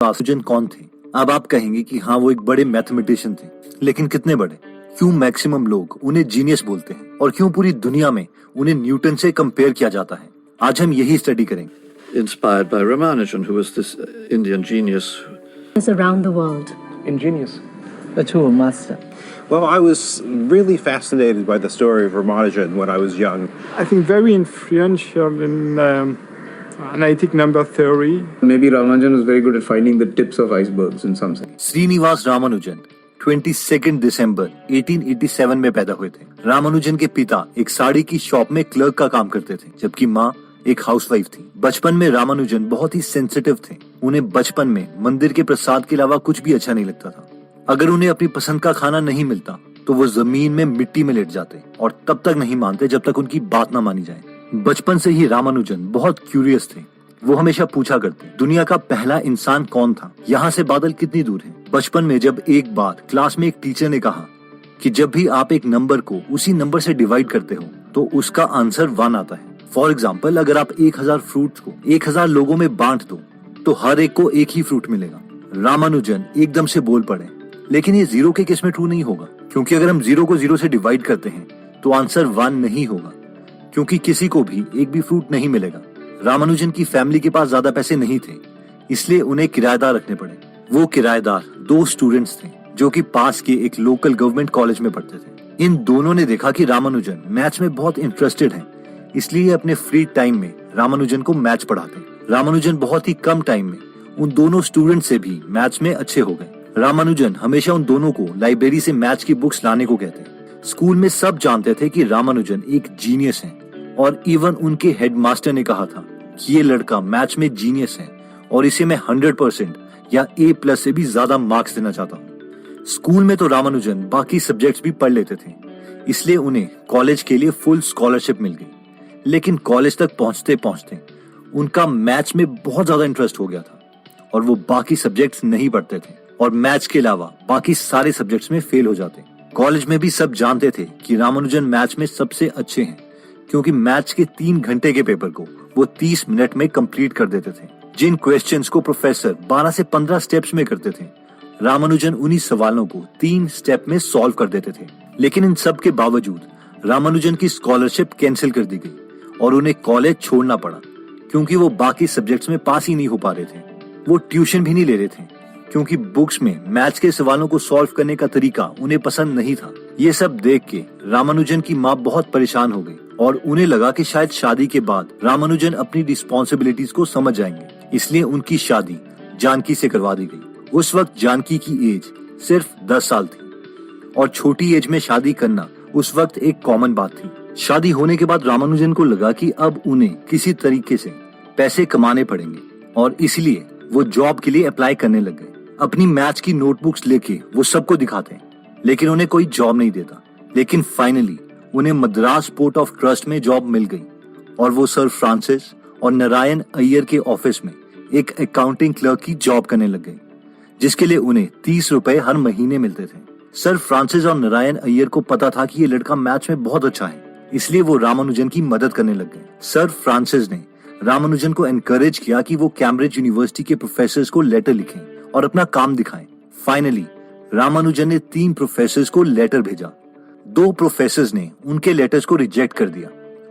रामानुजन कौन थे? अब आप कहेंगे कि हाँ वो एक बड़े मैथमेटिशियन थे, लेकिन कितने बड़े? क्यों मैक्सिमम लोग उन्हें जीनियस बोलते हैं और क्यों पूरी दुनिया में उन्हें न्यूटन से कंपेयर किया जाता है? आज हम यही स्टडी करेंगे। Inspired by Ramanujan, who was this Indian genius. Around the world. Ingenious. A tool master. Well, I was really fascinated by the story of Ramanujan when I was young. I think very influential in analytic number theory. Maybe Ramanujan was very good at finding the tips of icebergs in some sense. Srinivas Ramanujan 22 दिसंबर 1887 में पैदा हुए थे। रामानुजन के पिता एक साड़ी की shop में clerk का काम करते थे, जबकि माँ एक हाउसवाइफ थी। बचपन में रामानुजन बहुत ही सेंसिटिव थे। उन्हें बचपन में मंदिर के प्रसाद के अलावा कुछ भी अच्छा नहीं लगता था। अगर उन्हें अपनी पसंद का खाना नहीं मिलता तो वो जमीन में मिट्टी में लेट जाते और तब तक नहीं मानते जब तक उनकी बात ना मानी जाए। बचपन से ही रामानुजन बहुत क्यूरियस थे। वो हमेशा पूछा करते, दुनिया का पहला इंसान कौन था? यहाँ से बादल कितनी दूर है? बचपन में जब एक बार क्लास में एक टीचर ने कहा कि जब भी आप एक नंबर को उसी नंबर से डिवाइड करते हो तो उसका आंसर 1 आता है। फॉर एग्जाम्पल, अगर आप 1000 फ्रूट्स को 1000 लोगों में बांट दो तो हर एक को एक ही फ्रूट मिलेगा। रामानुजन एकदम से बोल पड़े, लेकिन ये 0 के केस में ट्रू नहीं होगा, क्योंकि अगर हम 0 को 0 से डिवाइड करते हैं तो आंसर 1 नहीं होगा, क्योंकि किसी को भी एक भी फ्रूट नहीं मिलेगा। रामानुजन की फैमिली के पास ज्यादा पैसे नहीं थे, इसलिए उन्हें किराएदार रखने पड़े। वो किराएदार 2 स्टूडेंट्स थे जो कि पास के एक लोकल गवर्नमेंट कॉलेज में पढ़ते थे। इन दोनों ने देखा कि रामानुजन मैथ्स में बहुत इंटरेस्टेड हैं, इसलिए अपने फ्री टाइम में रामानुजन को मैथ्स पढ़ाते। रामानुजन बहुत ही कम टाइम में उन दोनों स्टूडेंट से भी मैथ्स में अच्छे हो गए। रामानुजन हमेशा उन दोनों को लाइब्रेरी से मैथ्स की बुक्स लाने को कहते। स्कूल में सब जानते थे कि रामानुजन एक जीनियस है, और इवन उनके हेडमास्टर ने कहा था कि ये लड़का मैथ्स में जीनियस है और इसे मैं 100% या A+ से भी ज्यादा मार्क्स देना चाहता हूँ। स्कूल में तो रामानुजन बाकी सब्जेक्ट्स भी पढ़ लेते थे, इसलिए उन्हें कॉलेज के लिए फुल स्कॉलरशिप मिल गई। लेकिन कॉलेज तक पहुंचते पहुंचते उनका मैथ्स में बहुत ज्यादा इंटरेस्ट हो गया था और वो बाकी सब्जेक्ट्स नहीं पढ़ते थे और मैथ्स के अलावा बाकी सारे सब्जेक्ट्स में फेल हो जाते। कॉलेज में भी सब जानते थे कि रामानुजन मैथ्स में सबसे अच्छे हैं, क्योंकि मैथ्स के 3 घंटे के पेपर को वो 30 मिनट में कंप्लीट कर देते थे। जिन क्वेश्चंस को प्रोफेसर 12 से 15 स्टेप्स में करते थे, रामानुजन उन्हीं सवालों को 3 स्टेप में सॉल्व कर देते थे। लेकिन इन सब के बावजूद रामानुजन की स्कॉलरशिप कैंसिल कर दी गई और उन्हें कॉलेज छोड़ना पड़ा, क्योंकि वो बाकी सब्जेक्ट्स में पास ही नहीं हो पा रहे थे। वो ट्यूशन भी नहीं ले रहे थे, क्योंकि बुक्स में मैथ्स के सवालों को सॉल्व करने का तरीका उन्हें पसंद नहीं था। ये सब देख के रामानुजन की माँ बहुत परेशान हो गई और उन्हें लगा कि शायद शादी के बाद रामानुजन अपनी रिस्पॉन्सिबिलिटीज को समझ जाएंगे, इसलिए उनकी शादी जानकी से करवा दी गई। उस वक्त जानकी की एज सिर्फ 10 साल थी और छोटी एज में शादी करना उस वक्त एक कॉमन बात थी। शादी होने के बाद रामानुजन को लगा कि अब उन्हें किसी तरीके से पैसे कमाने पड़ेंगे और इसलिए वो जॉब के लिए अप्लाई करने लग गए। अपनी मैथ्स की नोटबुक्स लेके वो सबको दिखाते, लेकिन उन्हें कोई जॉब नहीं देता। लेकिन फाइनली उन्हें मद्रास पोर्ट ऑफ ट्रस्ट में जॉब मिल गई और वो सर फ्रांसिस और नारायण अय्यर के ऑफिस में एक अकाउंटिंग क्लर्क की जॉब करने लग गए, जिसके लिए उन्हें 30 रुपए हर महीने मिलते थे। सर फ्रांसिस और नारायण अय्यर को पता था कि ये लड़का मैथ्स में बहुत अच्छा है, इसलिए वो रामानुजन की मदद करने लग गए। सर फ्रांसिस ने रामानुजन को एनकरेज किया कि वो कैम्ब्रिज यूनिवर्सिटी के प्रोफेसर्स को लेटर लिखें और अपना काम दिखाएं। फाइनली रामानुजन ने 3 प्रोफेसर्स को लेटर भेजा। 2 प्रोफेसर्स ने उनके लेटर्स को रिजेक्ट कर दिया,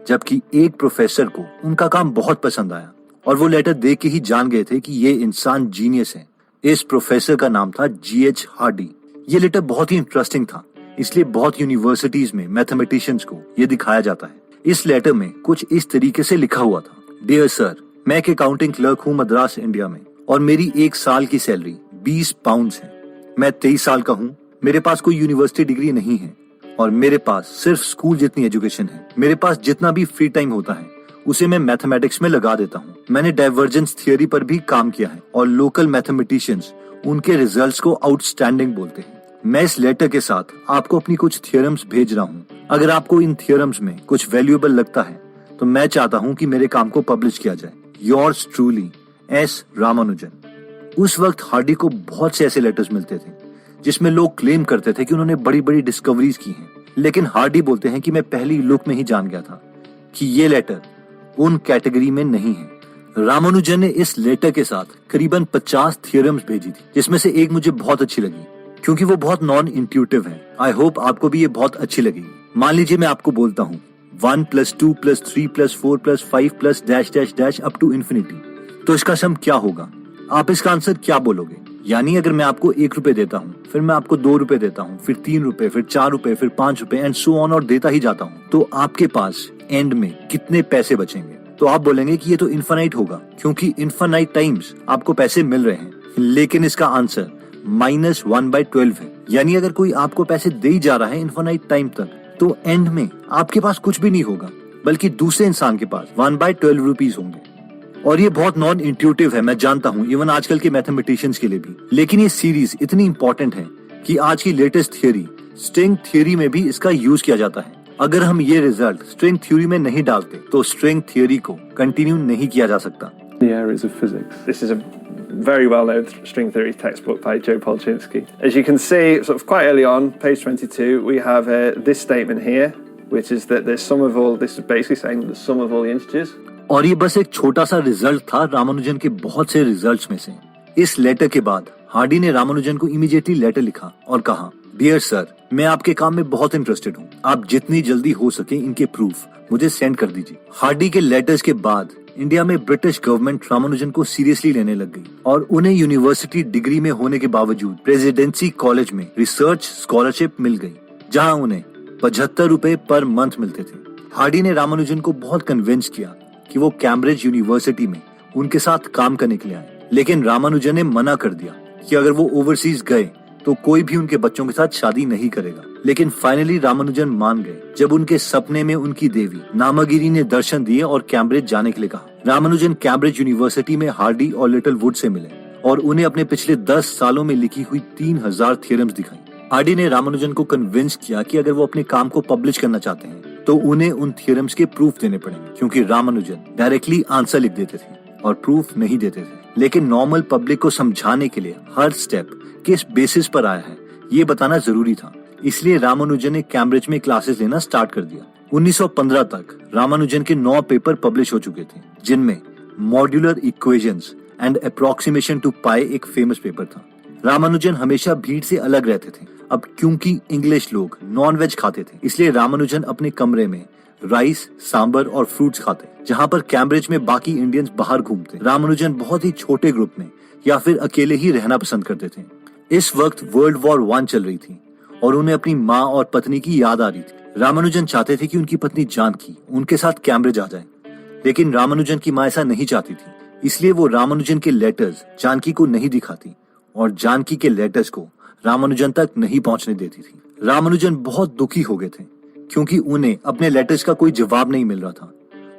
जबकि एक प्रोफेसर को उनका काम बहुत पसंद आया और वो लेटर देख के ही जान गए थे कि ये इंसान जीनियस है। इस प्रोफेसर का नाम था G.H. हार्डी। ये लेटर बहुत ही इंटरेस्टिंग था, इसलिए बहुत यूनिवर्सिटीज में मैथमेटिशियंस को ये दिखाया जाता है। इस लेटर में कुछ इस तरीके से लिखा हुआ था, डियर सर, मैं एक अकाउंटिंग क्लर्क हूँ मद्रास इंडिया में और मेरी 1 साल की सैलरी 20 पाउंड है। मैं 23 साल का हूँ, मेरे पास कोई यूनिवर्सिटी डिग्री नहीं है और मेरे पास सिर्फ स्कूल जितनी एजुकेशन है। मेरे पास जितना भी फ्री टाइम होता है उसे मैं मैथमेटिक्स में लगा देता हूँ। मैंने डाइवर्जेंस थियोरी पर भी काम किया है और लोकल मैथमेटिशियंस उनके रिजल्ट्स को आउटस्टैंडिंग बोलते हैं। मैं इस लेटर के साथ आपको अपनी कुछ थियोरम्स भेज रहा हूँ। अगर आपको इन थियोरम्स में कुछ वैल्यूएबल लगता है तो मैं चाहता हूँ कि मेरे काम को पब्लिश किया जाए। Yours truly, S Ramanujan. उस वक्त हार्डी को बहुत से ऐसे लेटर्स मिलते थे जिसमें लोग क्लेम करते थे कि उन्होंने बड़ी बड़ी डिस्कवरीज की हैं, लेकिन हार्डी बोलते हैं कि मैं पहली लुक में ही जान गया था कि ये लेटर उन कैटेगरी में नहीं है। रामानुजन ने इस लेटर के साथ करीबन 50 थियरम्स भेजी थी, जिसमें से एक मुझे बहुत अच्छी लगी क्योंकि वो बहुत नॉन इंट्यूटिव है। आई होप आपको भी ये बहुत अच्छी लगेगी। मान लीजिए मैं आपको बोलता हूँ 1 + 2 + 3 + 4 + 5 + dash dash dash up to infinity, तो इसका सम क्या होगा? आप इसका आंसर क्या बोलोगे? यानी अगर मैं आपको 1 रुपए देता हूँ, फिर मैं आपको 2 रुपए देता हूँ, फिर 3 रुपए, फिर 4 रुपए, फिर 5 रुपए एंड सो ऑन और देता ही जाता हूँ, तो आपके पास एंड में कितने पैसे बचेंगे? तो आप बोलेंगे कि ये तो इन्फिनाइट होगा क्योंकि इन्फिनाइट टाइम्स आपको पैसे मिल रहे हैं। लेकिन इसका आंसर -1/12 है। यानी अगर कोई आपको पैसे दे ही जा रहा है इन्फिनाइट टाइम तक, तो एंड में आपके पास कुछ भी नहीं होगा, बल्कि दूसरे इंसान के पास 1/12 रुपीज होंगे। और ये बहुत नॉन इंट्यूटिव है, मैं जानता हूँ, इवन आजकल के मैथमेटिशियंस के लिए भी। लेकिन ये सीरीज इतनी इंपॉर्टेंट है कि आज की लेटेस्ट थियोरी स्ट्रिंग थ्योरी में भी इसका यूज किया जाता है। अगर हम ये रिजल्ट स्ट्रिंग थ्योरी में नहीं डालते तो स्ट्रिंग थ्योरी को कंटिन्यू नहीं किया जा सकता। The areas of physics. This is a very well-known string theory textbook by Joe Polchinski. As you can see, sort of quite early on, page 22, we have this statement here, which is that the sum of all, this is basically saying the sum of all the integers. और ये बस एक छोटा सा result था रामानुजन के बहुत से रिजल्ट्स में से। इस लेटर के बाद हार्डी ने रामानुजन को इमीडिएटली लेटर लिखा और कहा, डियर सर, मैं आपके काम में बहुत इंटरेस्टेड हूँ, आप जितनी जल्दी हो सके इनके प्रूफ मुझे सेंड कर दीजिए। हार्डी के लेटर्स के बाद इंडिया में ब्रिटिश गवर्नमेंट रामानुजन को सीरियसली लेने लग गई और उन्हें यूनिवर्सिटी डिग्री में होने के बावजूद प्रेसिडेंसी कॉलेज में रिसर्च स्कॉलरशिप मिल गई, जहां उन्हें 75 रुपए पर मंथ मिलते थे। हार्डी ने रामानुजन को बहुत कन्विंस किया कि वो कैम्ब्रिज यूनिवर्सिटी में उनके साथ काम करने के लिए आए, लेकिन रामानुजन ने मना कर दिया कि अगर वो ओवरसीज गए तो कोई भी उनके बच्चों के साथ शादी नहीं करेगा। लेकिन फाइनली रामानुजन मान गए जब उनके सपने में उनकी देवी नामागिरी ने दर्शन दिए और कैम्ब्रिज जाने के लिए कहा। रामानुजन कैम्ब्रिज यूनिवर्सिटी में हार्डी और लिटिल वुड से मिले और उन्हें अपने पिछले 10 सालों में लिखी हुई 3000 थियरम्स दिखाई। हार्डी ने रामानुजन को कन्विंस किया कि अगर वो अपने काम को पब्लिश करना चाहते हैं तो उन्हें उन थियरम्स के प्रूफ देने पड़ेंगे, क्योंकि रामानुजन डायरेक्टली आंसर लिख देते थे और प्रूफ नहीं देते थे। लेकिन नॉर्मल पब्लिक को समझाने के लिए हर स्टेप किस बेसिस पर आया है ये बताना जरूरी था, इसलिए रामानुजन ने कैम्ब्रिज में क्लासेस लेना स्टार्ट कर दिया। 1915 तक रामानुजन के 9 पेपर पब्लिश हो चुके थे, जिनमें modular equations and approximation to pi एक फेमस पेपर था। रामानुजन हमेशा भीड़ से अलग रहते थे। अब क्योंकि इंग्लिश लोग नॉन वेज खाते थे, इसलिए रामानुजन अपने कमरे में राइस, सांबर और फ्रूट्स खाते, जहाँ पर कैम्ब्रिज में बाकी इंडियंस बाहर घूमते। रामानुजन बहुत ही छोटे ग्रुप में या फिर अकेले ही रहना पसंद करते थे। इस वक्त वर्ल्ड वॉर 1 चल रही थी और उन्हें अपनी माँ और पत्नी की याद आ रही थी। रामानुजन चाहते थे कि उनकी पत्नी जानकी उनके साथ कैम्ब्रिज आ जाए, लेकिन रामानुजन की माँ ऐसा नहीं चाहती थी, इसलिए वो रामानुजन के लेटर्स जानकी को नहीं दिखाती और जानकी के लेटर्स को रामानुजन तक नहीं पहुंचने देती थी। रामानुजन बहुत दुखी हो गए थे क्योंकि उन्हें अपने लेटर्स का कोई जवाब नहीं मिल रहा था।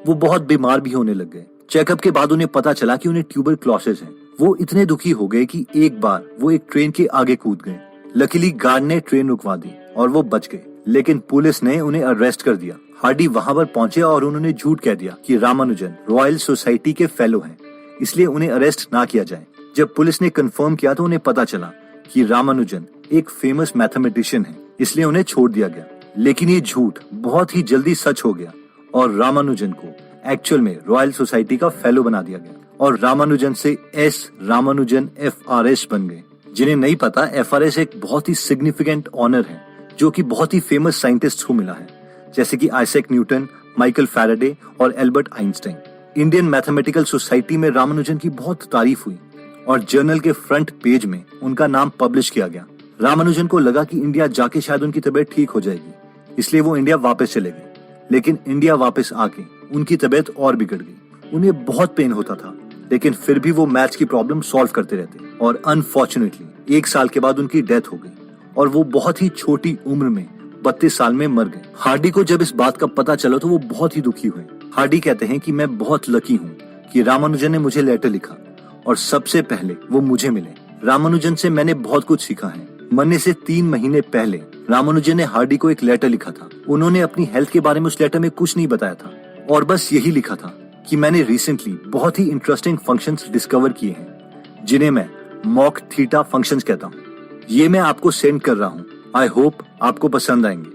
वो बहुत बीमार भी होने लग गए। चेकअप के बाद उन्हें पता चला कि उन्हें ट्यूबरक्लोसिस है। वो इतने दुखी हो गए कि एक बार वो एक ट्रेन के आगे कूद गए। लकीली गार्ड ने ट्रेन रुकवा दी और वो बच गए, लेकिन पुलिस ने उन्हें अरेस्ट कर दिया। हार्डी वहां पर पहुंचे और उन्होंने झूठ कह दिया कि रामानुजन रॉयल सोसाइटी के फेलो हैं, इसलिए उन्हें अरेस्ट ना किया जाए। जब पुलिस ने कंफर्म किया तो उन्हें पता चला कि रामानुजन एक फेमस मैथमेटिशियन है, इसलिए उन्हें छोड़ दिया गया। लेकिन ये झूठ बहुत ही जल्दी सच हो गया और रामानुजन को एक्चुअल में रॉयल सोसाइटी का फेलो बना दिया गया और रामानुजन से एस रामानुजन FRS बन गए। जिन्हें नहीं पता, FRS एक बहुत ही सिग्निफिकेंट ऑनर है जो कि बहुत ही फेमस साइंटिस्ट को मिला है, जैसे कि आइजैक न्यूटन, माइकल फैराडे और Albert Einstein. Indian mathematical society में रामानुजन की बहुत तारीफ हुई और जर्नल के फ्रंट पेज में उनका नाम पब्लिश किया गया। रामानुजन को लगा कि इंडिया जाके शायद उनकी तबीयत ठीक हो जाएगी, इसलिए वो इंडिया वापस चले गए। लेकिन इंडिया वापस आके उनकी तबीयत और बिगड़ गई। उन्हें बहुत पेन होता था, लेकिन फिर भी वो मैथ्स की प्रॉब्लम सॉल्व करते रहते और अनफॉर्चुनेटली 1 साल के बाद उनकी डेथ हो गई और वो बहुत ही छोटी उम्र में 32 साल में मर गए। हार्डी को जब इस बात का पता चला तो वो बहुत ही दुखी हुए। हार्डी कहते हैं कि मैं बहुत लकी हूँ कि रामानुजन ने मुझे लेटर लिखा और सबसे पहले वो मुझे मिले। रामानुजन से मैंने बहुत कुछ सीखा है। मरने से 3 महीने पहले रामानुजन ने हार्डी को एक लेटर लिखा था। उन्होंने अपनी हेल्थ के बारे में उस लेटर में कुछ नहीं बताया था और बस यही लिखा था कि मैंने रिसेंटली बहुत ही इंटरेस्टिंग फंक्शंस डिस्कवर किए हैं, जिन्हें मैं मॉक थीटा फंक्शंस कहता हूँ। ये मैं आपको सेंड कर रहा हूँ। आई होप आपको पसंद आएंगे।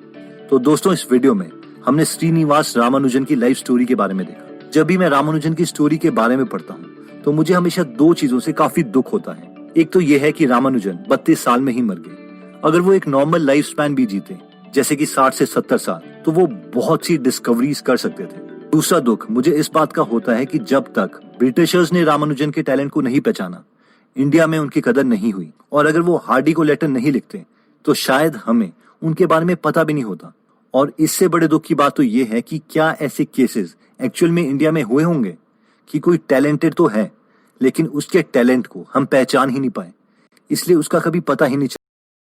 तो दोस्तों, इस वीडियो में हमने श्रीनिवास रामानुजन की लाइफ स्टोरी के बारे में देखा। जब भी मैं रामानुजन की स्टोरी के बारे में पढ़ता हूँ तो मुझे हमेशा दो चीजों से काफी दुख होता है। एक तो यह है कि रामानुजन 32 साल में ही मर गए। अगर वो एक नॉर्मल लाइफ स्पैन भी जीते, जैसे कि 60 से 70 साल, तो वो बहुत सी डिस्कवरीज कर सकते थे। दूसरा दुख मुझे इस बात का होता है कि जब तक ब्रिटिशर्स ने रामानुजन के टैलेंट को नहीं पहचाना, इंडिया में उनकी कदर नहीं हुई। और अगर वो हार्डी को लेटर नहीं लिखते तो शायद हमें उनके बारे में पता भी नहीं होता। और इससे बड़े दुख की बात तो ये है कि क्या ऐसे केसेस एक्चुअल में इंडिया में हुए होंगे कि कोई टैलेंटेड तो है लेकिन उसके टैलेंट को हम पहचान ही नहीं पाए, इसलिए उसका कभी पता ही नहीं चला।